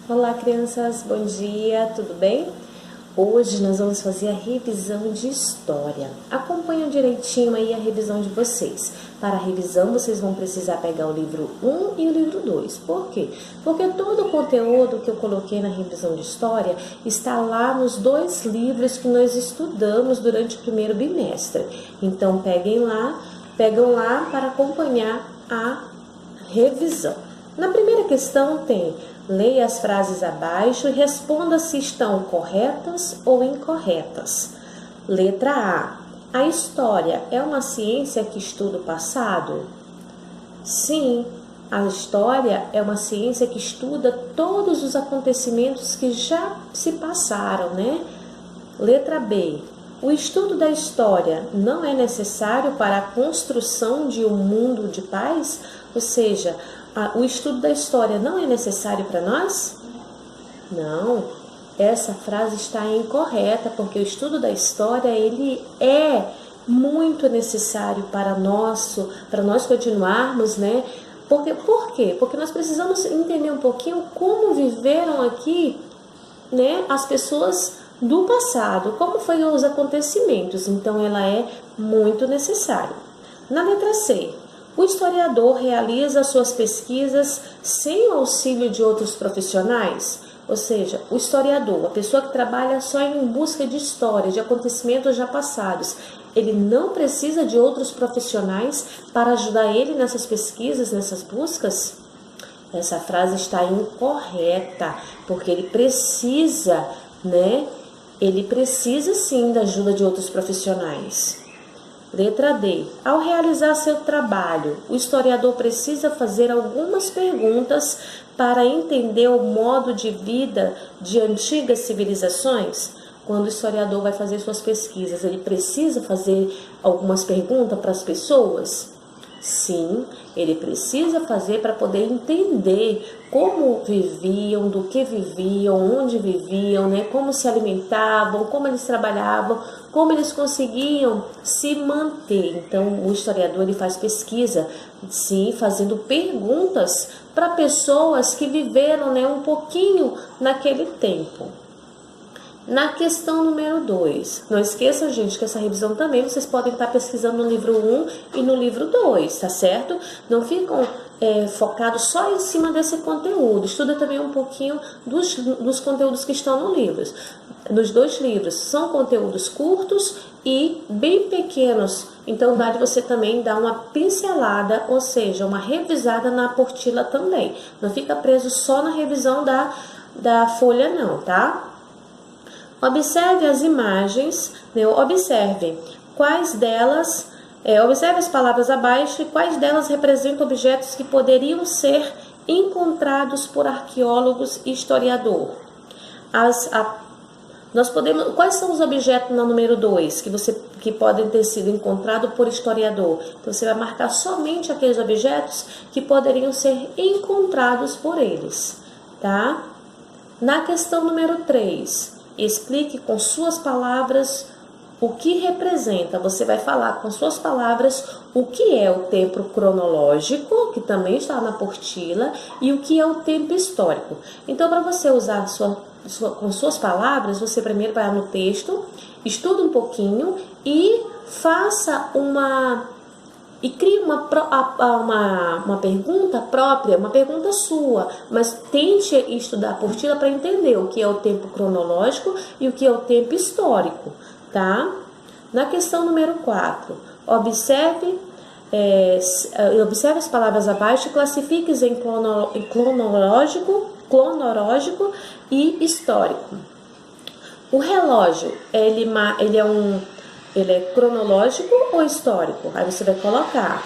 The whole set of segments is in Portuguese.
Olá, crianças, bom dia, tudo bem? Hoje nós vamos fazer a revisão de história. Acompanhem direitinho aí a revisão de vocês. Para a revisão, vocês vão precisar pegar o livro 1 e o livro 2. Por quê? Porque todo o conteúdo que eu coloquei na revisão de história está lá nos dois livros que nós estudamos durante o primeiro bimestre. Então, pegam lá para acompanhar a revisão. Na primeira questão tem: leia as frases abaixo e responda se estão corretas ou incorretas. Letra A. A história é uma ciência que estuda o passado? Sim, a história é uma ciência que estuda todos os acontecimentos que já se passaram, né? Letra B. O estudo da história não é necessário para a construção de um mundo de paz? Ou seja, o estudo da história não é necessário para nós? Não, essa frase está incorreta, porque o estudo da história ele é muito necessário para nós continuarmos, né? Por quê? Porque nós precisamos entender um pouquinho como viveram aqui, né, as pessoas do passado, como foram os acontecimentos. Então, ela é muito necessária. Na letra C, o historiador realiza suas pesquisas sem o auxílio de outros profissionais? Ou seja, o historiador, a pessoa que trabalha só em busca de história, de acontecimentos já passados, ele não precisa de outros profissionais para ajudar ele nessas pesquisas, nessas buscas? Essa frase está incorreta, porque ele precisa, né? Ele precisa sim da ajuda de outros profissionais. Letra D. Ao realizar seu trabalho, o historiador precisa fazer algumas perguntas para entender o modo de vida de antigas civilizações? Quando o historiador vai fazer suas pesquisas, ele precisa fazer algumas perguntas para as pessoas? Sim, ele precisa fazer para poder entender como viviam, do que viviam, onde viviam, né? Como se alimentavam, como eles trabalhavam, como eles conseguiam se manter. Então, o historiador ele faz pesquisa, sim, fazendo perguntas para pessoas que viveram, né, um pouquinho naquele tempo. Na questão número 2, não esqueçam, gente, que essa revisão também vocês podem estar pesquisando no livro 1 e no livro 2, tá certo? Não ficam focados só em cima desse conteúdo. Estuda também um pouquinho dos conteúdos que estão nos dois livros. São conteúdos curtos e bem pequenos, então vale você também dar uma pincelada, ou seja, uma revisada na apostila também. Não fica preso só na revisão da folha não, tá? Observe as imagens, né? Observe as palavras abaixo e quais delas representam objetos que poderiam ser encontrados por arqueólogos e historiador. Quais são os objetos no número 2 que podem ter sido encontrados por historiador? Então, você vai marcar somente aqueles objetos que poderiam ser encontrados por eles, tá? Na questão número 3, explique com suas palavras o que representa. Você vai falar com suas palavras o que é o tempo cronológico, que também está na apostila, e o que é o tempo histórico. Então, para você usar com suas palavras, você primeiro vai no texto, estuda um pouquinho e crie uma pergunta própria, uma pergunta sua, mas tente estudar a apostila para entender o que é o tempo cronológico e o que é o tempo histórico, tá? Na questão número 4, observe as palavras abaixo e classifique-as em cronológico e histórico. O relógio, ele é cronológico ou histórico? Aí você vai colocar,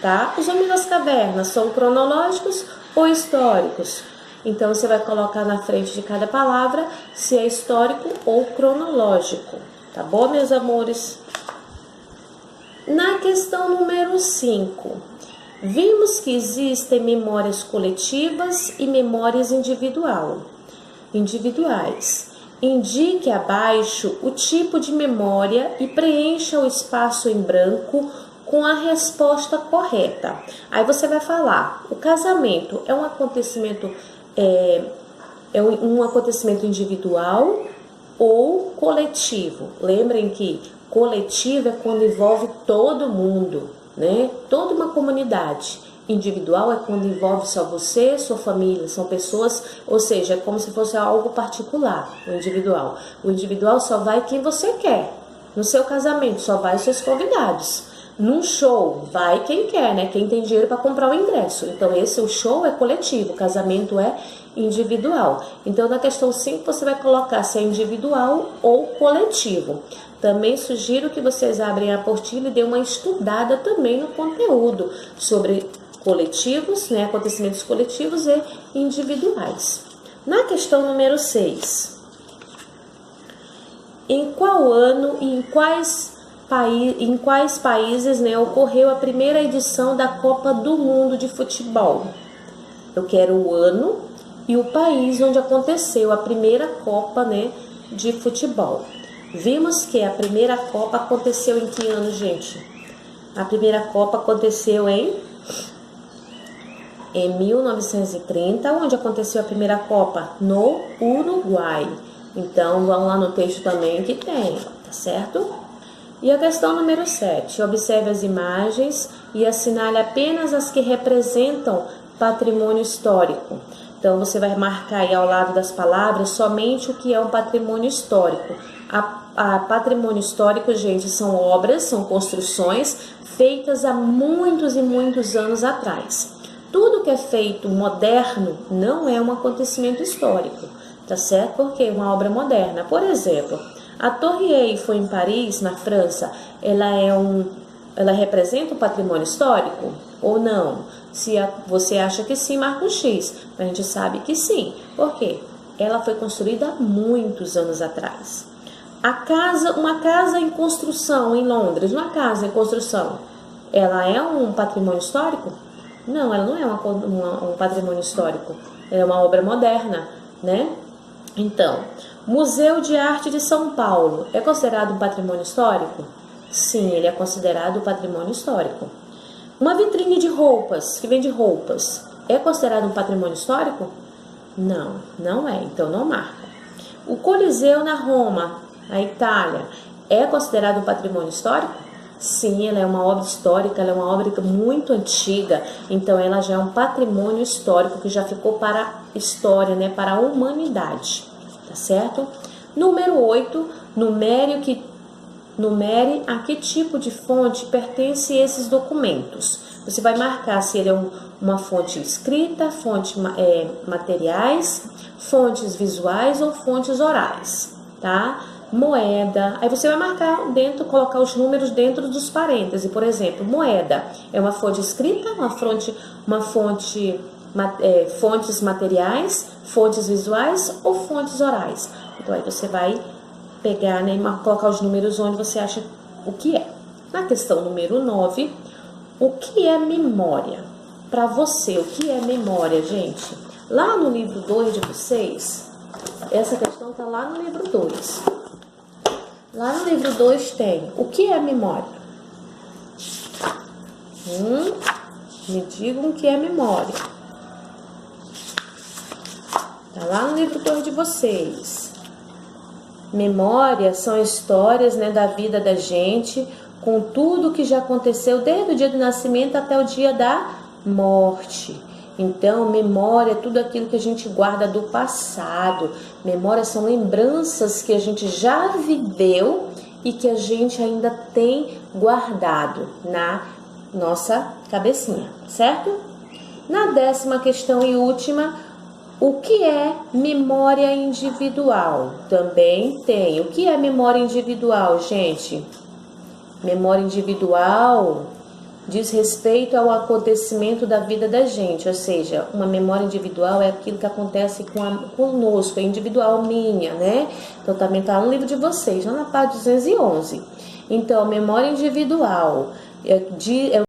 tá? Os homens das cavernas são cronológicos ou históricos? Então, você vai colocar na frente de cada palavra se é histórico ou cronológico. Tá bom, meus amores? Na questão número 5, vimos que existem memórias coletivas e memórias individuais. Indique abaixo o tipo de memória e preencha o espaço em branco com a resposta correta. Aí você vai falar: o casamento é um acontecimento é um acontecimento individual ou coletivo. Lembrem que coletivo é quando envolve todo mundo, né? Toda uma comunidade. Individual é quando envolve só você, sua família, são pessoas, ou seja, é como se fosse algo particular, o individual. O individual só vai quem você quer. No seu casamento só vai os seus convidados. Num show vai quem quer, né? Quem tem dinheiro para comprar o ingresso. Então esse o show é coletivo, o casamento é individual. Então na questão 5 você vai colocar se é individual ou coletivo. Também sugiro que vocês abrem a apostila e dêem uma estudada também no conteúdo sobre coletivos, né, acontecimentos coletivos e individuais. Na questão número 6, em qual ano e em quais países, né, ocorreu a primeira edição da Copa do Mundo de Futebol? Eu quero o ano e o país onde aconteceu a primeira Copa, né, de futebol. Vimos que a primeira Copa aconteceu em que ano, gente? A primeira Copa aconteceu em 1930, onde aconteceu a primeira Copa? No Uruguai. Então, vamos lá no texto também que tem, tá certo? E a questão número 7. Observe as imagens e assinale apenas as que representam patrimônio histórico. Então, você vai marcar aí ao lado das palavras somente o que é um patrimônio histórico. A patrimônio histórico, gente, são obras, são construções feitas há muitos e muitos anos atrás. Tudo que é feito moderno não é um acontecimento histórico, tá certo? Porque é uma obra moderna. Por exemplo, a Torre Eiffel em Paris, na França, ela representa o patrimônio histórico ou não? Se você acha que sim, marca um X. A gente sabe que sim. Por quê? Ela foi construída há muitos anos atrás. Uma casa em construção em Londres, uma casa em construção, ela é um patrimônio histórico? Não, ela não é um patrimônio histórico. Ela é uma obra moderna, né? Então, Museu de Arte de São Paulo é considerado um patrimônio histórico? Sim, ele é considerado patrimônio histórico. Uma vitrine de roupas, que vende roupas, é considerado um patrimônio histórico? Não, não é, então não marca. O Coliseu na Roma, na Itália, é considerado um patrimônio histórico? Sim, ela é uma obra histórica, ela é uma obra muito antiga, então ela já é um patrimônio histórico que já ficou para a história, né, para a humanidade, tá certo? Número 8, numere a que tipo de fonte pertence esses documentos. Você vai marcar se ele é uma fonte escrita, fontes materiais, fontes visuais ou fontes orais, tá? Moeda, aí você vai marcar dentro, colocar os números dentro dos parênteses. Por exemplo, moeda é uma fonte escrita, fontes materiais, fontes visuais ou fontes orais. Então aí você vai pegar, né, e colocar os números onde você acha o que é. Na questão número 9, o que é memória? Para você, o que é memória, gente? Lá no livro 2 de vocês, essa questão está lá no livro 2. Lá no livro 2 tem o que é memória? Me digam o que é memória. Está lá no livro 2 de vocês. Memória são histórias, né, da vida da gente, com tudo que já aconteceu desde o dia do nascimento até o dia da morte. Então, memória é tudo aquilo que a gente guarda do passado. Memória são lembranças que a gente já viveu e que a gente ainda tem guardado na nossa cabecinha, certo? Na 10ª questão e última, o que é memória individual? Também tem. O que é memória individual, gente? Memória individual diz respeito ao acontecimento da vida da gente, ou seja, uma memória individual é aquilo que acontece conosco, é individual minha, né? Então também está no livro de vocês, lá na página 211. Então, memória individual é